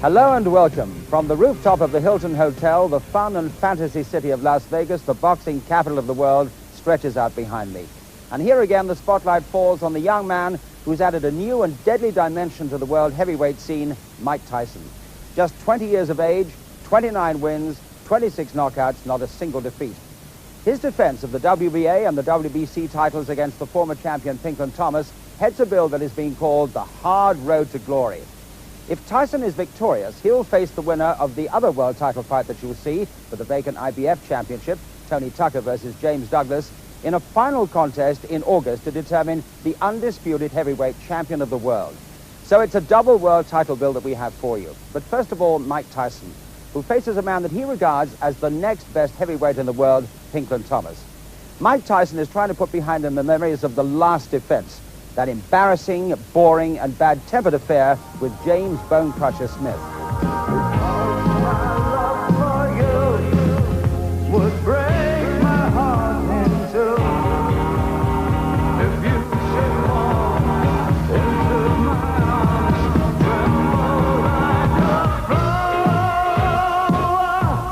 Hello and welcome. From the rooftop of the Hilton Hotel, the fun and fantasy city of Las Vegas, the boxing capital of the world, stretches out behind me. And here again, the spotlight falls on the young man who's added a new and deadly dimension to the world heavyweight scene, Mike Tyson. Just 20 years of age, 29 wins, 26 knockouts, not a single defeat. His defense of the WBA and the WBC titles against the former champion Pinklon Thomas heads a bill that is being called the hard road to glory. If Tyson is victorious, he'll face the winner of the other world title fight that you'll see for the vacant IBF championship, Tony Tucker versus James Douglas, in a final contest in August to determine the undisputed heavyweight champion of the world. So it's a double world title bill that we have for you. But first of all, Mike Tyson, who faces a man that he regards as the next best heavyweight in the world, Pinklon Thomas. Mike Tyson is trying to put behind him the memories of the last defense, that embarrassing, boring, and bad-tempered affair with James Bone Crusher Smith.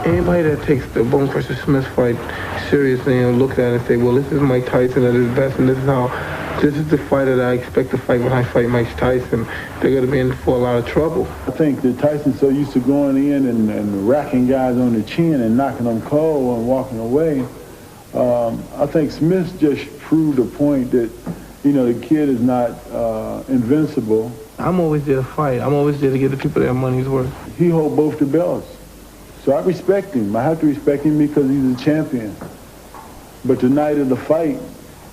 Anybody that takes the Bone Crusher Smith fight seriously and look at it and say, well, this is Mike Tyson at his best, and this is the fighter that I expect to fight when I fight Mike Tyson, they're going to be in for a lot of trouble. I think that Tyson's so used to going in and racking guys on the chin and knocking them cold and walking away. I think Smith just proved a point that, you know, the kid is not invincible. I'm always there to fight. I'm always there to give the people their money's worth. He holds both the belts. So I respect him. I have to respect him because he's a champion. But the night of the fight,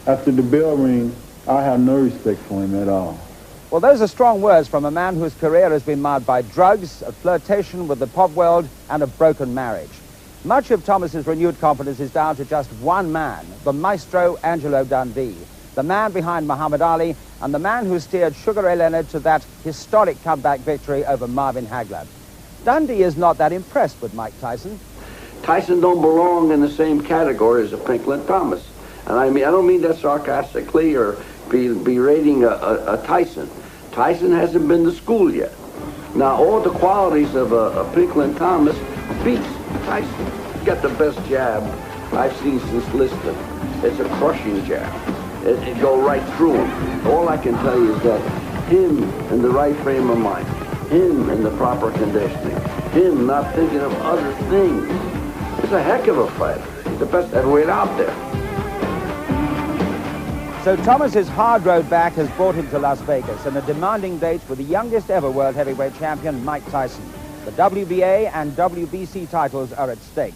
after the bell ring, I have no respect for him at all. Well, those are strong words from a man whose career has been marred by drugs, a flirtation with the pop world, and a broken marriage. Much of Thomas's renewed confidence is down to just one man, the maestro Angelo Dundee, the man behind Muhammad Ali, and the man who steered Sugar Ray Leonard to that historic comeback victory over Marvin Hagler. Dundee is not that impressed with Mike Tyson. Tyson don't belong in the same category as a Pinklon Thomas. And I don't mean that sarcastically or berating a Tyson. Tyson hasn't been to school yet. Now, all the qualities of a Pinklon Thomas beats Tyson. He's got the best jab I've seen since Liston. It's a crushing jab. It go right through him. All I can tell you is that him in the right frame of mind, him in the proper conditioning, him not thinking of other things. He's a heck of a fighter. He's the best heavyweight out there. So Thomas's hard road back has brought him to Las Vegas and a demanding date with the youngest ever world heavyweight champion, Mike Tyson. The WBA and WBC titles are at stake.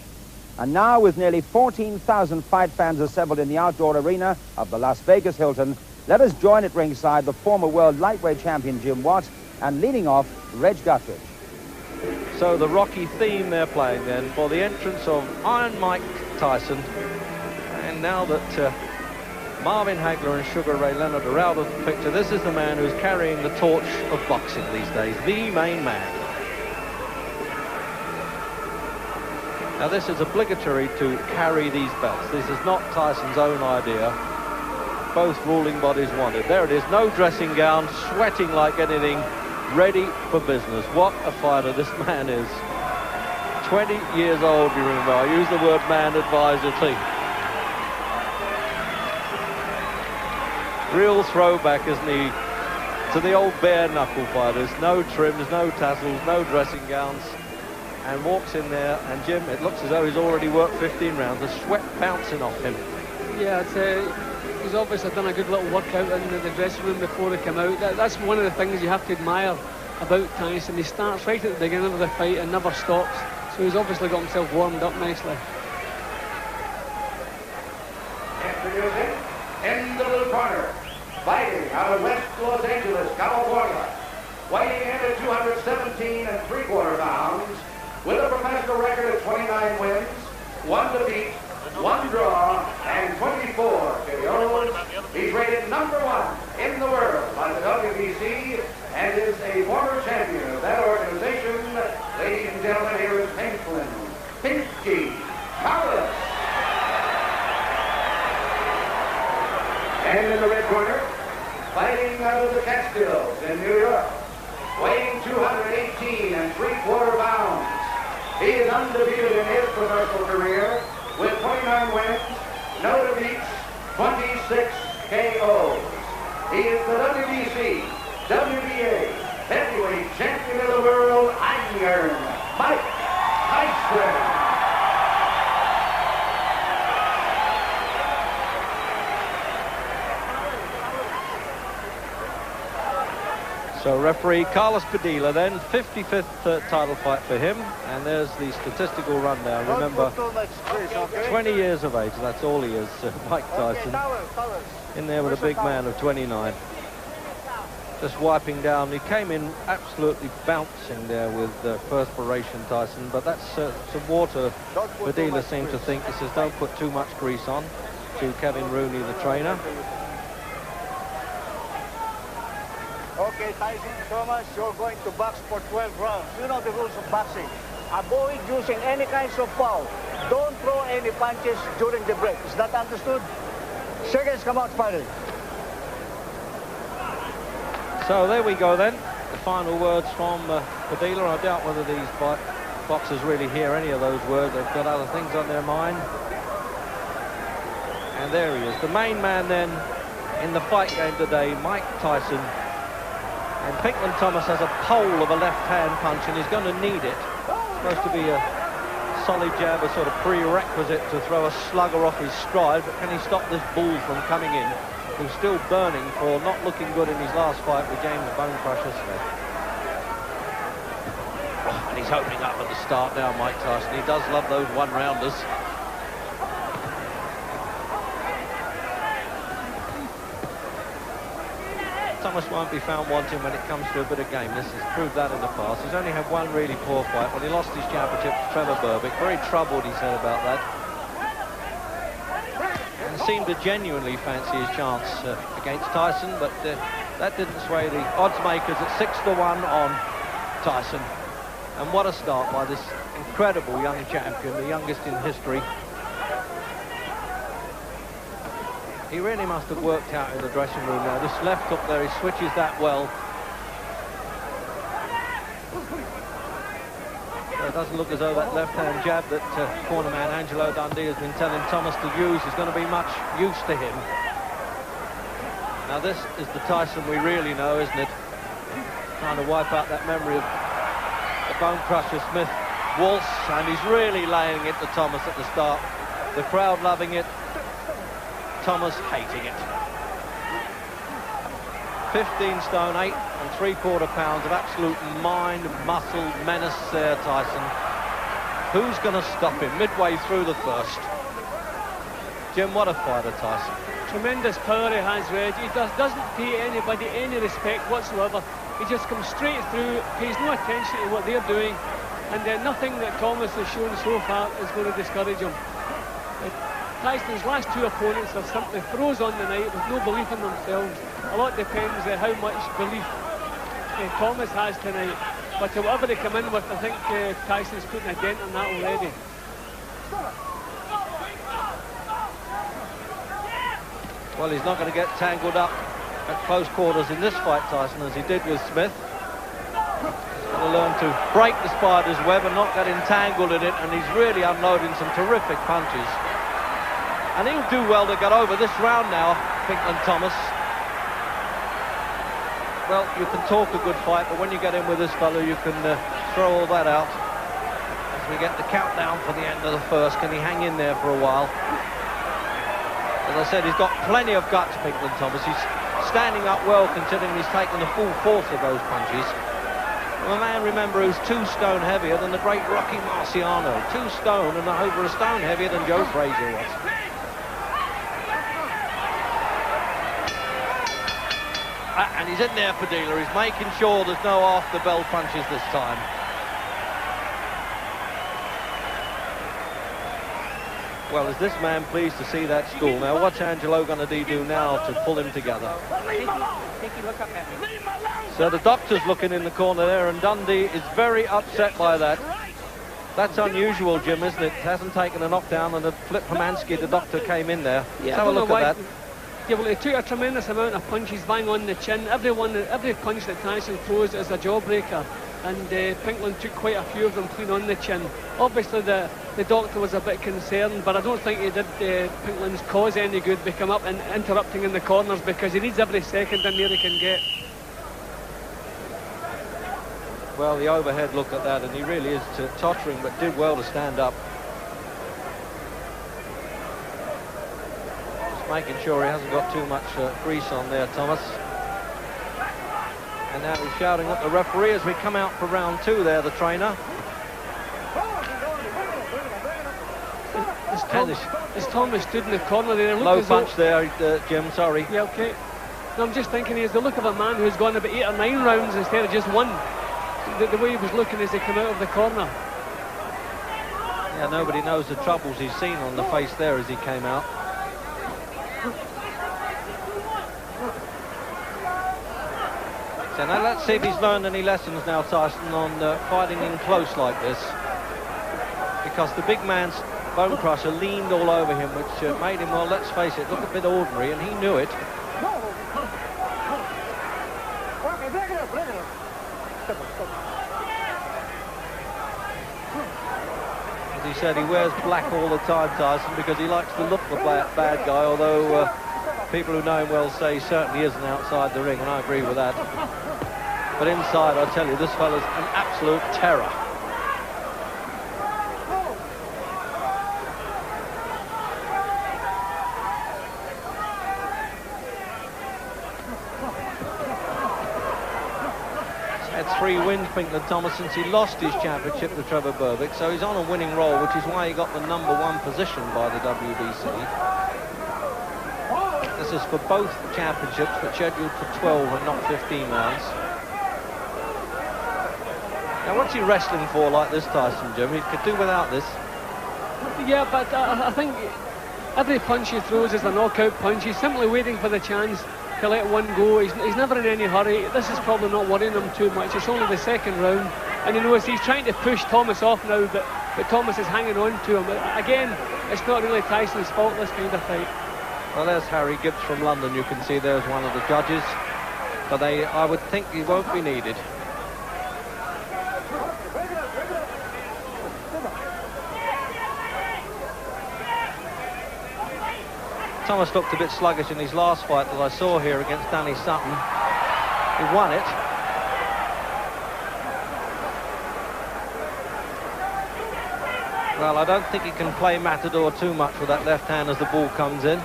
And now, with nearly 14,000 fight fans assembled in the outdoor arena of the Las Vegas Hilton, let us join at ringside the former world lightweight champion Jim Watt and leading off, Reg Guthridge. So the Rocky theme they're playing then for the entrance of Iron Mike Tyson. And now that Marvin Hagler and Sugar Ray Leonard are out of the picture, this is the man who's carrying the torch of boxing these days, the main man. Now this is obligatory to carry these belts. This is not Tyson's own idea. Both ruling bodies want it. There it is, no dressing gown, sweating like anything, ready for business. What a fighter this man is. 20 years old, you remember. I use the word man advisedly. Real throwback, isn't he, to the old bare knuckle fighters. No trims, no tassels, no dressing gowns. And walks in there, and Jim, it looks as though he's already worked 15 rounds. The sweat bouncing off him. Yeah, he's obviously done a good little workout in the dressing room before he came out. That's one of the things you have to admire about Tyson. He starts right at the beginning of the fight and never stops. So he's obviously got himself warmed up nicely. Introducing, in the blue corner, fighting out of West Los Angeles, California, weighing in at 217 3/4 pounds, with a professional record of 29 wins, 1 defeat, 1 draw, and 24 KOs. He's rated #1 in the world by the WBC and is a former champion of that organization. Ladies and gentlemen, here is Pinklon Thomas. And in the red corner, fighting out of the Catskills in New York, weighing 218 3/4 He is undefeated in his professional career with 29 wins, no defeats, 26 KOs. He is the WBC, WBA Heavyweight Champion of the World, Iron Mike Tyson. So referee Carlos Padilla then, 55th title fight for him, and there's the statistical rundown. Remember, 20 years of age, that's all he is, Mike Tyson. In there with a big man of 29. Just wiping down, he came in absolutely bouncing there with perspiration, Tyson, but that's some water. Padilla seemed to think. He says don't put too much grease on, to Kevin Rooney, the trainer. Okay, Tyson, Thomas, you're going to box for 12 rounds. You know the rules of boxing. Avoid using any kinds of foul. Don't throw any punches during the break. Is that understood? Seconds come out finally. So there we go then. The final words from Padilla. I doubt whether these boxers really hear any of those words. They've got other things on their mind. And there he is. The main man then in the fight game today, Mike Tyson. And Pinklon Thomas has a pole of a left-hand punch, and he's going to need it. It's supposed to be a solid jab, a sort of prerequisite to throw a slugger off his stride, but can he stop this bull from coming in, who's still burning for not looking good in his last fight with James Bone Crusher Smith. Oh, and he's opening up at the start now, Mike Tyson. He does love those one-rounders. Thomas won't be found wanting when it comes to a bit of gameness. He's proved that in the past. He's only had one really poor fight when he lost his championship to Trevor Berbick. Very troubled, he said about that. And seemed to genuinely fancy his chance against Tyson, but that didn't sway the odds makers at 6-1 on Tyson. And what a start by this incredible young champion, the youngest in history. He really must have worked out in the dressing room now. This left hook there, he switches that well. So it doesn't look as though that left-hand jab that cornerman Angelo Dundee has been telling Thomas to use is going to be much use to him. Now this is the Tyson we really know, isn't it? Trying to wipe out that memory of the Bone Crusher Smith waltz, and he's really laying it to Thomas at the start. The crowd loving it. Thomas hating it. 15 stone, 8 3/4 pounds of absolute mind, muscle, menace there, Tyson. Who's going to stop him midway through the first? Jim, what a fighter, Tyson. Tremendous power he has, Reg. He doesn't pay anybody any respect whatsoever. He just comes straight through, pays no attention to what they're doing, and nothing that Thomas has shown so far is going to discourage him. Tyson's last two opponents are simply throws on the night with no belief in themselves. A lot depends on how much belief Thomas has tonight. But whatever they come in with, I think Tyson's putting a dent on that already. Well, he's not going to get tangled up at close quarters in this fight, Tyson, as he did with Smith. He's got to learn to break the spider's web and not get entangled in it, and he's really unloading some terrific punches. And he'll do well to get over this round now, Pinklon Thomas. Well, you can talk a good fight, but when you get in with this fellow, you can throw all that out. As we get the countdown for the end of the first, can he hang in there for a while? As I said, he's got plenty of guts, Pinklon Thomas. He's standing up well, considering he's taken the full force of those punches. Well, a man, remember, who's 2 stone heavier than the great Rocky Marciano. 2 stone and over a stone heavier than Joe Frazier was. And he's in there for Padilla. He's making sure there's no off-the-bell punches this time. Well, is this man pleased to see that stool? Now, what's Angelo going to do now to pull him together? So the doctor's looking in the corner there, and Dundee is very upset by that. That's unusual, Jim, isn't it? Hasn't taken a knockdown, and Flip Pomansky, the doctor, came in there. Yeah, let's have a look at that. Yeah, well, he took a tremendous amount of punches bang on the chin. Every punch that Tyson throws is a jawbreaker. and Pinklon took quite a few of them clean on the chin. Obviously the doctor was a bit concerned, but I don't think he did Pinklon's cause any good by coming up and interrupting in the corners, because he needs every second in there he can get. Well, the overhead look at that, and he really is tottering, but did well to stand up. Just making sure he hasn't got too much grease on there, Thomas. And now he's shouting at the referee as we come out for round 2 there, the trainer. As Thomas stood in the corner there, low punch there, Jim, sorry. Yeah, okay. No, I'm just thinking, he has the look of a man who's gone about 8 or 9 rounds instead of just 1. The way he was looking as he came out of the corner. Yeah, nobody knows the troubles he's seen on the face there as he came out. So now let's see if he's learned any lessons now, Tyson, on fighting in close like this. Because the big man's bone crusher leaned all over him, which made him, well, let's face it, look a bit ordinary, and he knew it. As he said, he wears black all the time, Tyson, because he likes to look the bad guy, although people who know him well say he certainly isn't outside the ring, and I agree with that. But inside, I tell you, this fella's an absolute terror. He's had 3 wins, Pinklon Thomas, since he lost his championship to Trevor Berbick, so he's on a winning roll, which is why he got the #1 position by the WBC. This is for both championships, but scheduled for 12 and not 15 rounds. Now, what's he wrestling for like this, Tyson, Jim? He could do without this. Yeah, but I think every punch he throws is a knockout punch. He's simply waiting for the chance to let one go. He's never in any hurry. This is probably not worrying him too much. It's only the 2nd round, and he knows he's trying to push Thomas off now, but Thomas is hanging on to him. Again, it's not really Tyson's fault, this kind of fight. Well, there's Harry Gibbs from London. You can see there's one of the judges, but I would think he won't be needed. Thomas looked a bit sluggish in his last fight that I saw here against Danny Sutton. He won it. Well, I don't think he can play Matador too much with that left hand as the ball comes in.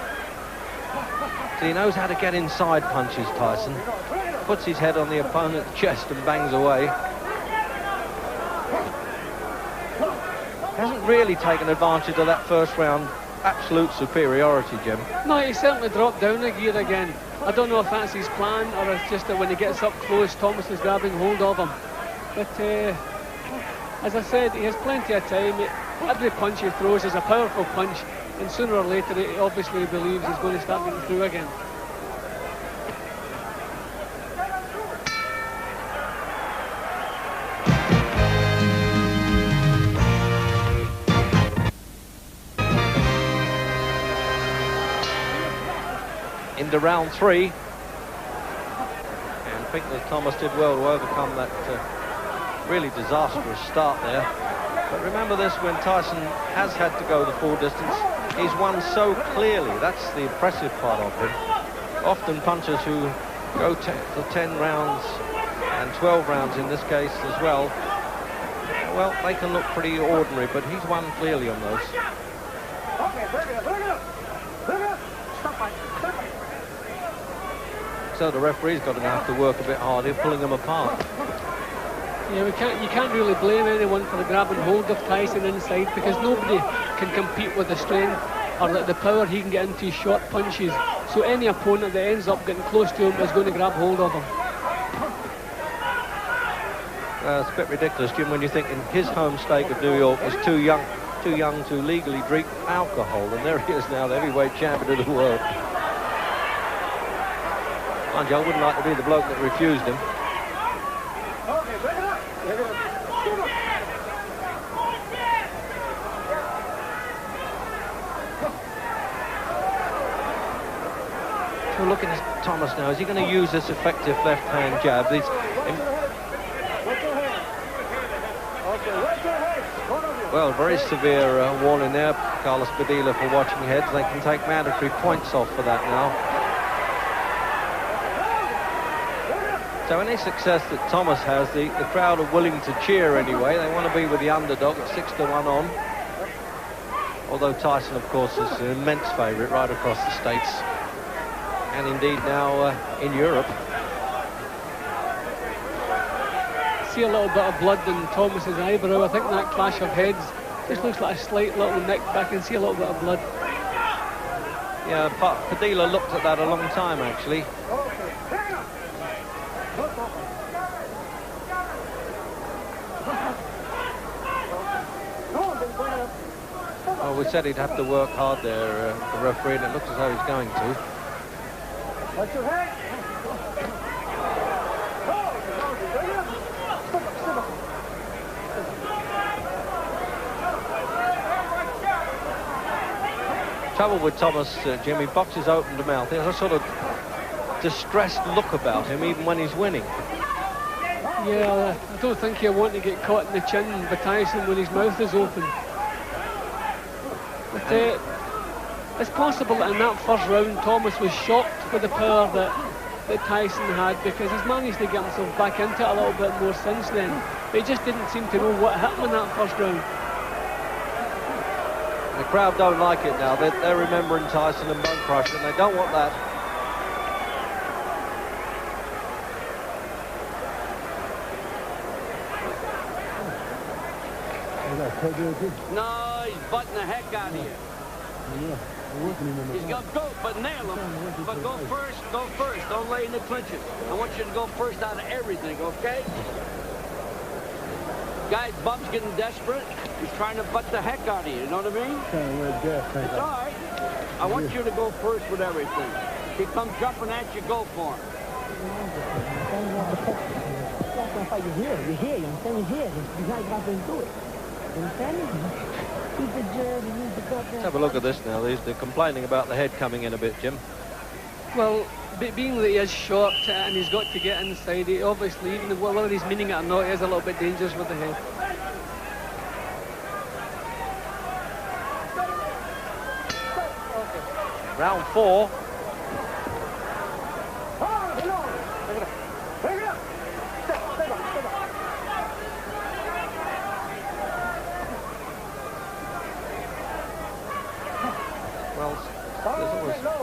So he knows how to get inside punches, Tyson. Puts his head on the opponent's chest and bangs away. Hasn't really taken advantage of that first round absolute superiority, Jim. No, he certainly dropped down a gear again. I don't know if that's his plan or it's just that when he gets up close, Thomas is grabbing hold of him. But as I said, he has plenty of time. Every punch he throws is a powerful punch, and sooner or later he obviously believes he's going to start getting through again. Into round 3, and Pinklon Thomas did well to overcome that really disastrous start there. But remember this, when Tyson has had to go the full distance, he's won so clearly. That's the impressive part of him. Often punchers who go for 10 rounds and 12 rounds in this case as well, well, they can look pretty ordinary, but he's won clearly on those. So the referee's going to have to work a bit harder, pulling them apart. Yeah, you can't really blame anyone for grabbing hold of Tyson inside, because nobody can compete with the strength or the power he can get into his short punches. So any opponent that ends up getting close to him is going to grab hold of him. It's a bit ridiculous, Jim, when you think in his home state of New York was too young to legally drink alcohol, and there he is now, the heavyweight champion of the world. Mind you, I wouldn't like to be the bloke that refused him. So looking at Thomas now, is he going to use this effective left-hand jab? Well, very severe warning there, Carlos Padilla, for watching heads. They can take mandatory points off for that now. So any success that Thomas has, the crowd are willing to cheer anyway. They want to be with the underdog at 6-1 on. Although Tyson, of course, is an immense favourite right across the States. And indeed now in Europe. See a little bit of blood in Thomas's eyebrow. I think that clash of heads just looks like a slight little nick, but I can see a little bit of blood. Yeah, Padilla looked at that a long time, actually. Well, we said he'd have to work hard there, the referee, and it looks as though he's going to. What's your head? Trouble with Thomas, Jimmy, boxes open to mouth. There's a sort of distressed look about him, even when he's winning. Yeah, I don't think he'll want to get caught in the chin by Tyson when his mouth is open. But it's possible that in that first round, Thomas was shocked with the power that Tyson had, because he's managed to get himself back into it a little bit more since then. But he just didn't seem to know what happened in that first round. The crowd don't like it now. They're remembering Tyson and Bone Crusher, and they don't want that. No, he's butting the heck out of you. He's going to go, but nail him. But go first, go first. Don't lay in the clinches. I want you to go first out of everything, okay? Guy's bum's getting desperate. He's trying to butt the heck out of you, you know what I mean? It's all right. I want you to go first with everything. He comes jumping at you, go for him. You're here, you understand? You're here. He's not about to do it. You understand? Let's have a look at this now. They're complaining about the head coming in a bit, Jim. Well, being that he is short and he's got to get inside, he obviously, even whether he's meaning it or not, he is a little bit dangerous with the head. Round 4.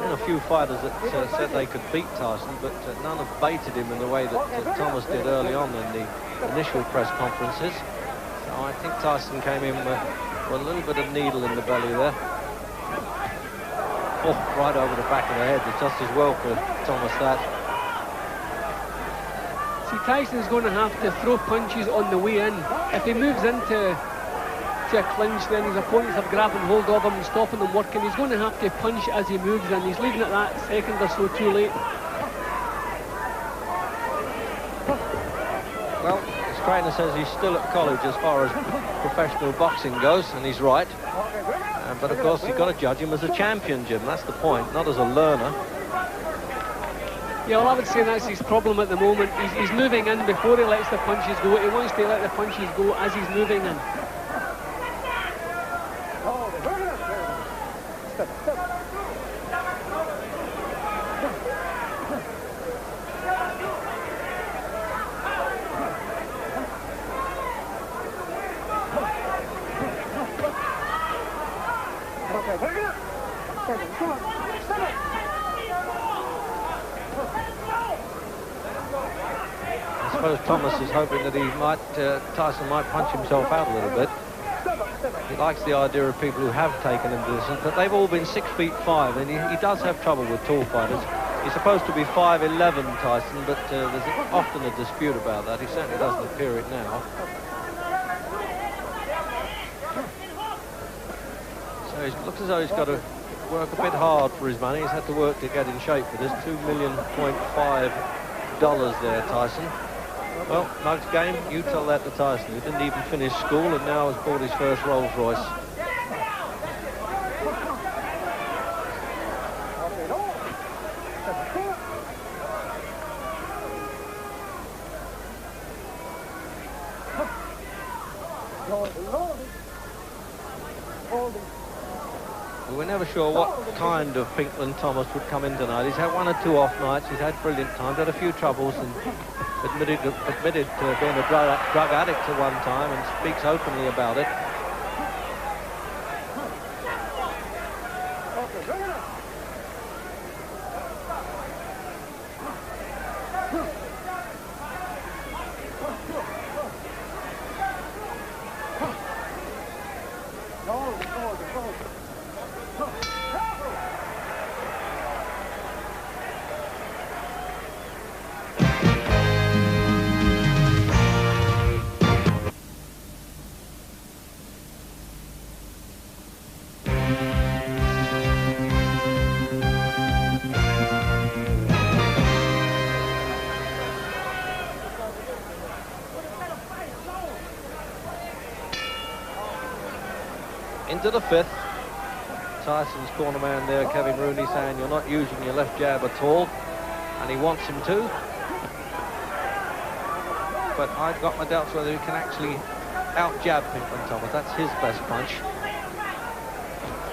A few fighters that said they could beat Tyson, but none have baited him in the way that Thomas did early on in the initial press conferences. So I think Tyson came in with a little bit of needle in the belly there. Oh, right over the back of the head. It's just as well for Thomas that. See, Tyson's going to have to throw punches on the way in. If he moves into a clinch, then his opponents are grabbing hold of him and stopping him working. He's going to have to punch as he moves in. He's leaving it that second or so too late. Well, his trainer says he's still at college as far as professional boxing goes, and he's right. But of course, you've got to judge him as a champion, Jim. That's the point, not as a learner. Yeah, well, I would say that's his problem at the moment. He's moving in before he lets the punches go. He wants to let the punches go as he's moving in. I suppose Thomas is hoping that Tyson might punch himself out a little bit. He likes the idea of people who have taken him to distance, but they've all been 6'5", and he does have trouble with tall fighters. He's supposed to be 5'11", Tyson, but there's often a dispute about that. He certainly doesn't appear it now. So it looks as though he's got to work a bit hard for his money. He's had to work to get in shape for this. $2.5 million there, Tyson. Well, Mug's game, you tell that to Tyson, who didn't even finish school and now has bought his first Rolls Royce. We were never sure what kind of Pinklon Thomas would come in tonight. He's had 1 or 2 off nights. He's had brilliant times, had a few troubles, and admitted to being a drug addict at one time, and speaks openly about it. Into the 5th. Tyson's corner man there, Kevin Rooney, saying you're not using your left jab at all, and he wants him to. But I've got my doubts whether he can actually out-jab Pinklon Thomas. That's his best punch.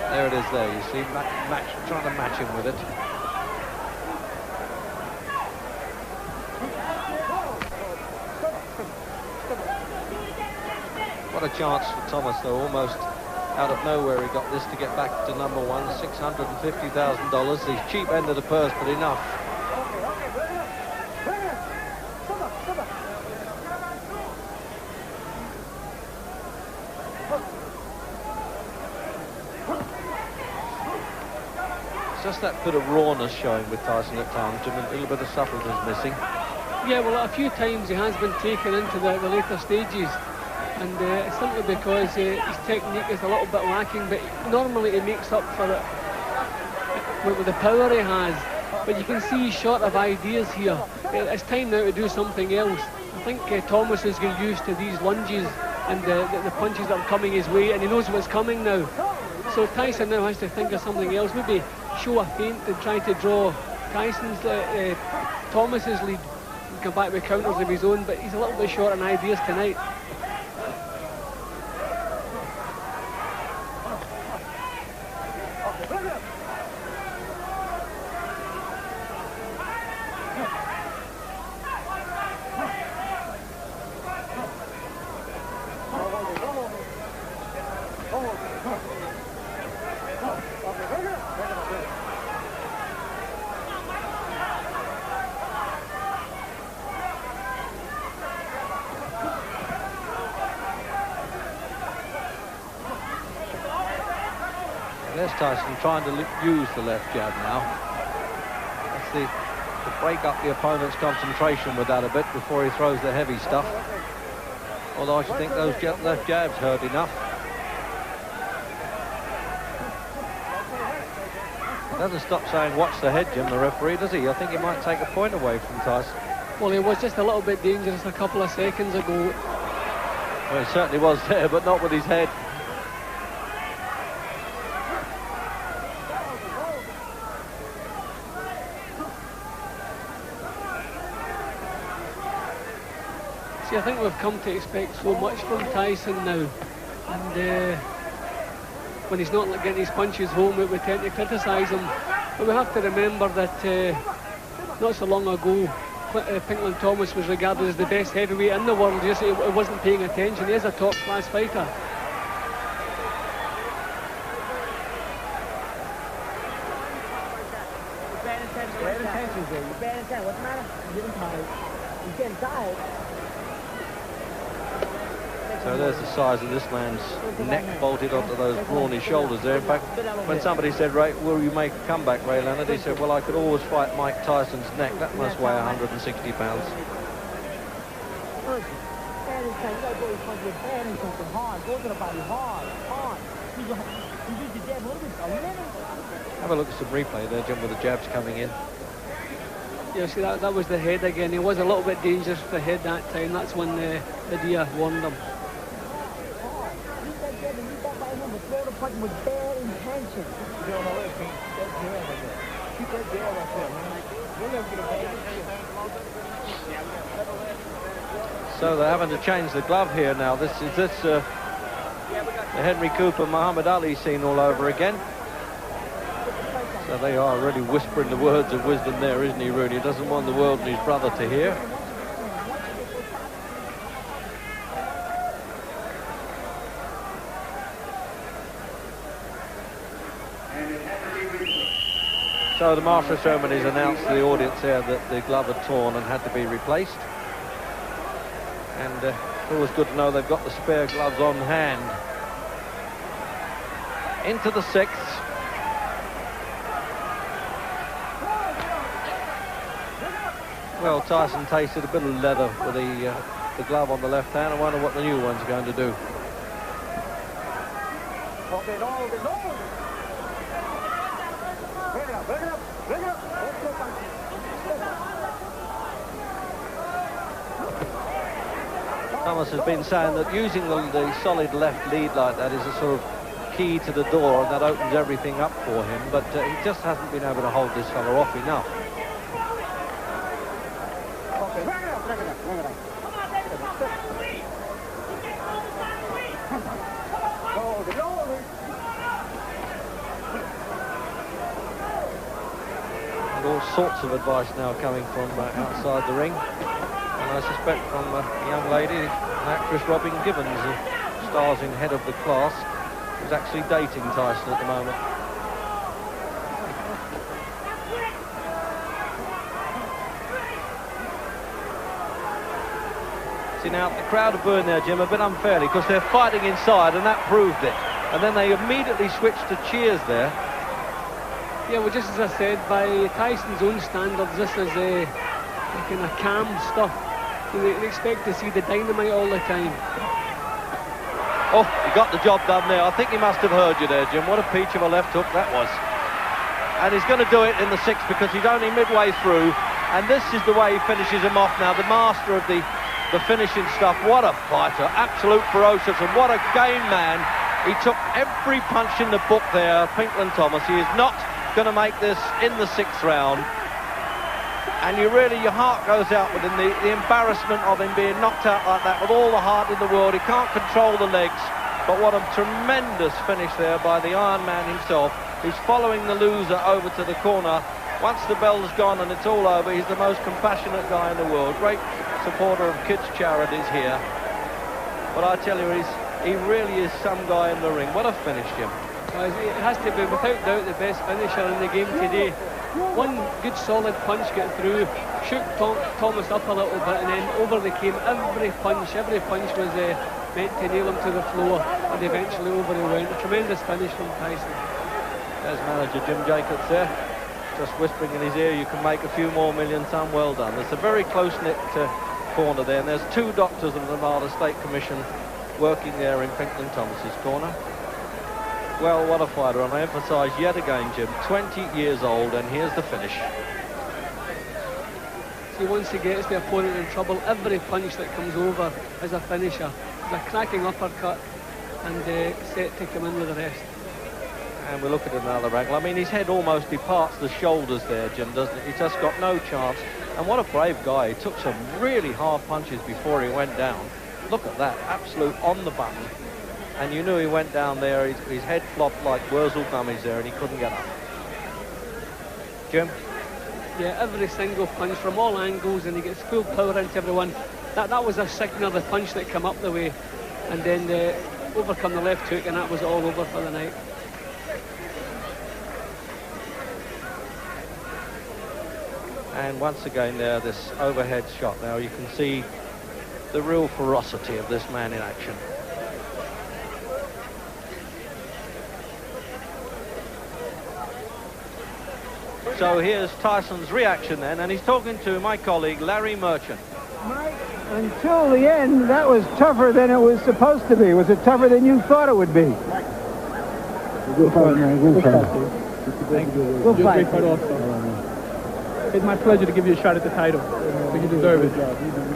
There it is there, you see, trying to match him with it. What a chance for Thomas, though, almost out of nowhere he got this to get back to number 1, $650,000. The cheap end of the purse, but enough. It's just that bit of rawness showing with Tyson at times, Jim, a little bit of suppleness missing. Yeah, well, a few times he has been taken into the later stages. And it's simply because his technique is a little bit lacking, but normally he makes up for it with the power he has. But you can see he's short of ideas here. It's time now to do something else. I think Thomas is getting used to these lunges and the punches that are coming his way, and he knows what's coming now. So Tyson now has to think of something else, maybe show a feint and try to draw Thomas's lead and come back with counters of his own, but he's a little bit short on ideas tonight. There's Tyson trying to use the left jab now. That's to break up the opponent's concentration with that a bit before he throws the heavy stuff. Although I should think those left jabs hurt enough. He doesn't stop saying watch the head, Jim, the referee, does he? I think he might take a point away from Tyson. Well, he was just a little bit dangerous a couple of seconds ago. Well, he certainly was there, but not with his head. See, I think we've come to expect so much from Tyson now, and when he's not getting his punches home, we tend to criticise him. But we have to remember that not so long ago, Pinklon Thomas was regarded as the best heavyweight in the world. Just he wasn't paying attention. He is a top-class fighter. Bad intentions there. You're bad intentions. What's the matter? I'm getting tired. He's getting tired. So there's the size of this man's neck bolted onto those brawny shoulders there. In fact, when somebody said, Ray, will you make a comeback, Ray Leonard? He said, well, I could always fight Mike Tyson's neck. That must weigh 160 pounds. Have a look at some replay there, Jim, with the jabs coming in. Yeah, see, that was the head again. He was a little bit dangerous with the head that time. That's when the Dia warned him. So they're having to change the glove here now. This The Henry Cooper, Muhammad Ali scene all over again. So they are really whispering the words of wisdom there, isn't he, Rooney? He doesn't want the world and his brother to hear. So the Master of Ceremonies announced to the audience there that the glove had torn and had to be replaced. And it's always good to know they've got the spare gloves on hand. Into the sixth. Well, Tyson tasted a bit of leather with the glove on the left hand. I wonder what the new one's going to do. Thomas has been saying that using the solid left lead like that is a sort of key to the door, and that opens everything up for him, but he just hasn't been able to hold this fella off enough. And all sorts of advice now coming from outside the ring. And I suspect from a young lady, an actress, Robin Gibbons, who stars in Head of the Class, who's actually dating Tyson at the moment. See, now the crowd are booing there, Jim, a bit unfairly, because they're fighting inside, and that proved it. And then they immediately switched to cheers there. Yeah, well, just as I said, by Tyson's own standards, this is kind of calm stuff. They expect to see the dynamite all the time. Oh, he got the job done there. I think he must have heard you there, Jim. What a peach of a left hook that was. And he's going to do it in the sixth because he's only midway through. And this is the way he finishes him off now. The master of the finishing stuff. What a fighter. Absolute ferocious. And what a game man. He took every punch in the book there, Pinklon Thomas. He is not going to make this in the sixth round. And your heart goes out with him, the embarrassment of him being knocked out like that with all the heart in the world. He can't control the legs, but what a tremendous finish there by the Iron Man himself. He's following the loser over to the corner. Once the bell's gone and it's all over, he's the most compassionate guy in the world. Great supporter of kids' charities here. But I tell you, he really is some guy in the ring. What a finish, Jim. It has to be, without doubt, the best finisher in the game today. One good solid punch get through, shook Thomas up a little bit, and then over they came. Every punch was meant to nail him to the floor, and eventually over he went. A tremendous finish from Tyson. There's manager Jim Jacobs there, just whispering in his ear, you can make a few more million, son. Well done. There's a very close-knit corner there, and there's two doctors of the Nevada State Commission working there in Pinklon Thomas's corner. Well, what a fighter, and I emphasise yet again, Jim, 20 years old, and here's the finish. See, once he gets the opponent in trouble, every punch that comes over is a finisher. It's a cracking uppercut, and set to come in with the rest. And we look at another angle. I mean, his head almost departs the shoulders there, Jim, doesn't it? He's just got no chance. And what a brave guy. He took some really hard punches before he went down. Look at that, absolute on the button. And you knew he went down there, his head flopped like Wurzel gummies there, and he couldn't get up. Jim? Yeah, every single punch from all angles, and he gets full power into everyone. That was a signal, the punch that came up the way, and then overcome the left hook, and that was all over for the night. And once again there, this overhead shot now, you can see the real ferocity of this man in action. So here's Tyson's reaction then, and he's talking to my colleague Larry Merchant. Mike, until the end, that was tougher than it was supposed to be. Was it tougher than you thought it would be? Good fight, man. Good fight. Thank you. Good fight. It's my pleasure to give you a shot at the title. But you deserve it.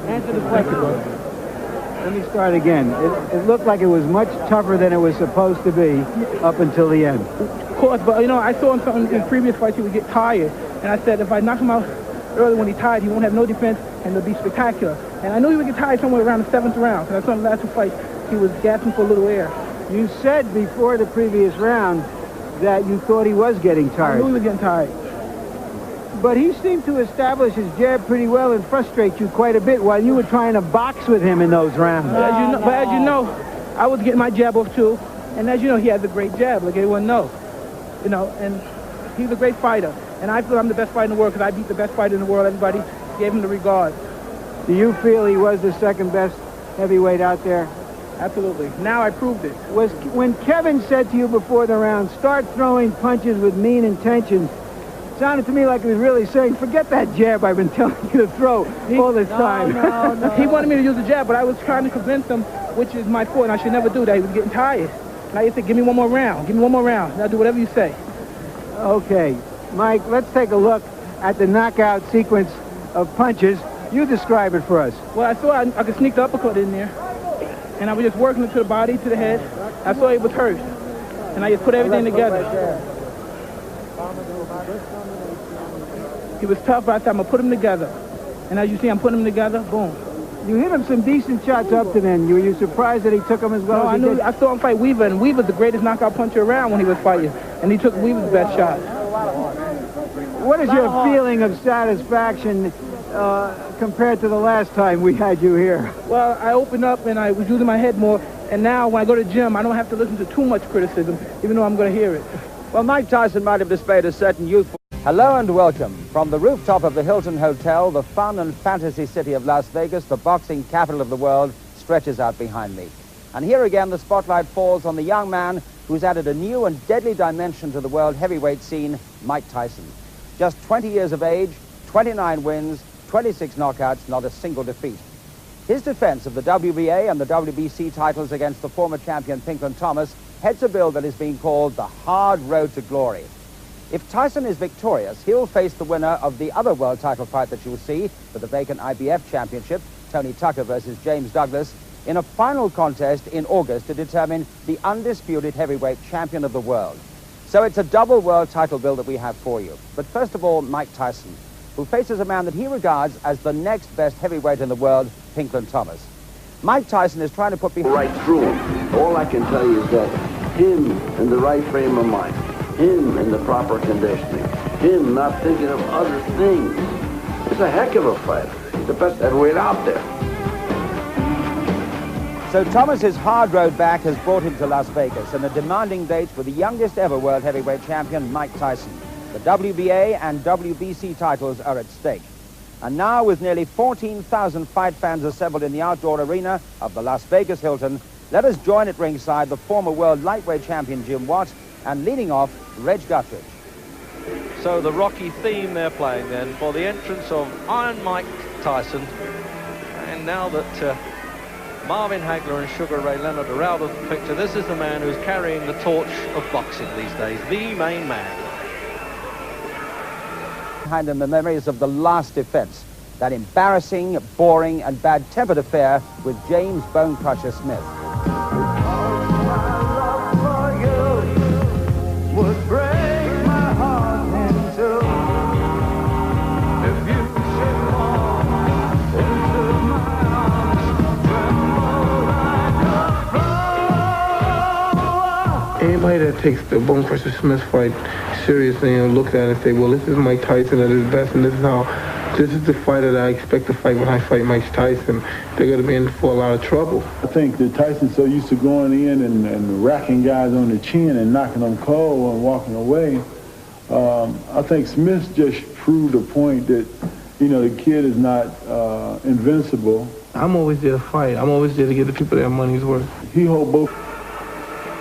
Answer the question. Let me start again. It looked like it was much tougher than it was supposed to be up until the end. Of course, but you know, I saw him something in previous fights, he would get tired. And I said, if I knock him out early when he's tired, he won't have no defense and it'll be spectacular. And I knew he would get tired somewhere around the 7th round. And I saw him the last two fights, he was gasping for a little air. You said before the previous round that you thought he was getting tired. I knew he was getting tired. But he seemed to establish his jab pretty well and frustrate you quite a bit while you were trying to box with him in those rounds. As you know, I was getting my jab off too. And as you know, he has a great jab, like everyone knows. You know, and he's a great fighter. And I feel I'm the best fighter in the world because I beat the best fighter in the world. Everybody gave him the regard. Do you feel he was the second best heavyweight out there? Absolutely. Now I proved it. When Kevin said to you before the round, start throwing punches with mean intentions, it sounded to me like he was really saying, forget that jab I've been telling you to throw all this time. No. He wanted me to use the jab, but I was trying to convince him, which is my fault, and I should never do that. He was getting tired. And I said, give me one more round. Give me one more round. And I'll do whatever you say. Okay. Mike, let's take a look at the knockout sequence of punches. You describe it for us. Well, I saw I could sneak the uppercut in there. And I was just working it to the body, to the head. I saw it was hurt. And I just put everything together. He was tough, but I said, I'm going to put him together. And as you see, I'm putting him together, boom. You hit him some decent shots up to then. Were you surprised that he took them as well as he did? I saw him fight Weaver, and Weaver's the greatest knockout puncher around when he was fighting. And he took Weaver's best shot. What is your feeling of satisfaction compared to the last time we had you here? Well, I opened up and I was using my head more, and now when I go to the gym, I don't have to listen to too much criticism, even though I'm going to hear it. Well, Mike Tyson might have displayed a certain youthful... Hello and welcome. From the rooftop of the Hilton Hotel, the fun and fantasy city of Las Vegas, the boxing capital of the world, stretches out behind me. And here again, the spotlight falls on the young man who's added a new and deadly dimension to the world heavyweight scene, Mike Tyson. Just 20 years of age, 29 wins, 26 knockouts, not a single defeat. His defense of the WBA and the WBC titles against the former champion Pinklon Thomas heads a bill that is being called the hard road to glory. If Tyson is victorious, he'll face the winner of the other world title fight that you will see for the vacant IBF championship, Tony Tucker versus James Douglas, in a final contest in August to determine the undisputed heavyweight champion of the world. So it's a double world title bill that we have for you. But first of all, Mike Tyson, who faces a man that he regards as the next best heavyweight in the world, Pinklon Thomas. Mike Tyson is trying to put behind... Right through him. All I can tell you is that him in the right frame of mind, him in the proper conditioning, him not thinking of other things. He's a heck of a fighter. He's the best heavyweight out there. So Thomas's hard road back has brought him to Las Vegas and a demanding date for the youngest ever world heavyweight champion, Mike Tyson. The WBA and WBC titles are at stake. And now, with nearly 14,000 fight fans assembled in the outdoor arena of the Las Vegas Hilton, let us join at ringside the former world lightweight champion Jim Watt and leading off Reg Guttridge. So the Rocky theme they're playing then for the entrance of Iron Mike Tyson. And now that Marvin Hagler and Sugar Ray Leonard are out of the picture, this is the man who's carrying the torch of boxing these days, the main man. Behind him the memories of the last defense, that embarrassing, boring and bad-tempered affair with James Bone Crusher Smith. Anybody that takes the Bone Crusher Smith fight seriously and look at it and say, well, this is Mike Tyson at his best, and this is the fighter that I expect to fight when I fight Mike Tyson, they're going to be in for a lot of trouble. I think that Tyson's so used to going in and racking guys on the chin and knocking them cold and walking away. I think Smith just proved a point that, you know, the kid is not invincible. I'm always there to fight. I'm always there to give the people their money's worth. He hold both.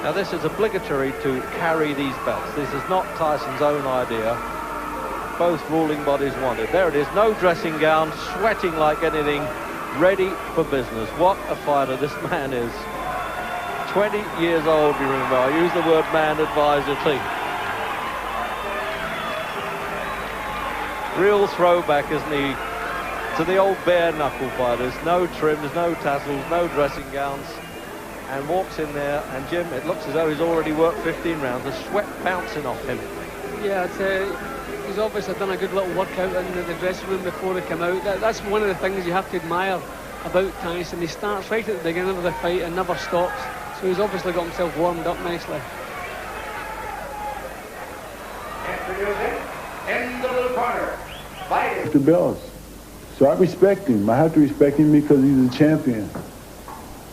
Now this is obligatory to carry these belts. This is not Tyson's own idea. Both ruling bodies wanted. There it is, no dressing gown, sweating like anything, ready for business. What a fighter this man is. 20 years old, you remember. I use the word man advisedly. Real throwback, isn't he, to the old bare knuckle fighters. No trims, no tassels, no dressing gowns. And walks in there, and Jim, it looks as though he's already worked 15 rounds. The sweat bouncing off him. Yeah, he's obviously done a good little workout in the dressing room before he came out. That's one of the things you have to admire about Tyson. He starts right at the beginning of the fight and never stops. So he's obviously got himself warmed up nicely. Introducing, in the blue corner, fighting. The belts. So I respect him. I have to respect him because he's a champion.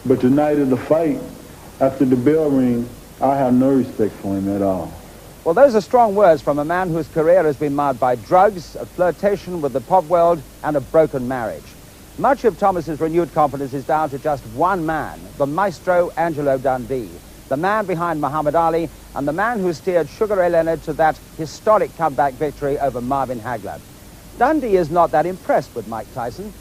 But the night of the fight, after the bell ring, I have no respect for him at all. Well, those are strong words from a man whose career has been marred by drugs, a flirtation with the pop world, and a broken marriage. Much of Thomas's renewed confidence is down to just one man, the maestro Angelo Dundee, the man behind Muhammad Ali, and the man who steered Sugar Ray Leonard to that historic comeback victory over Marvin Hagler. Dundee is not that impressed with Mike Tyson.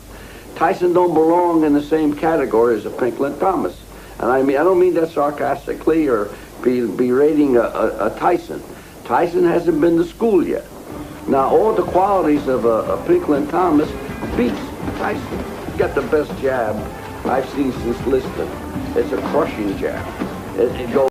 Tyson don't belong in the same category as a Pinklon Thomas. And I don't mean that sarcastically or berating a Tyson. Tyson hasn't been to school yet. Now, all the qualities of a Pinklon Thomas beats Tyson. He's got the best jab I've seen since Liston. It's a crushing jab. It goes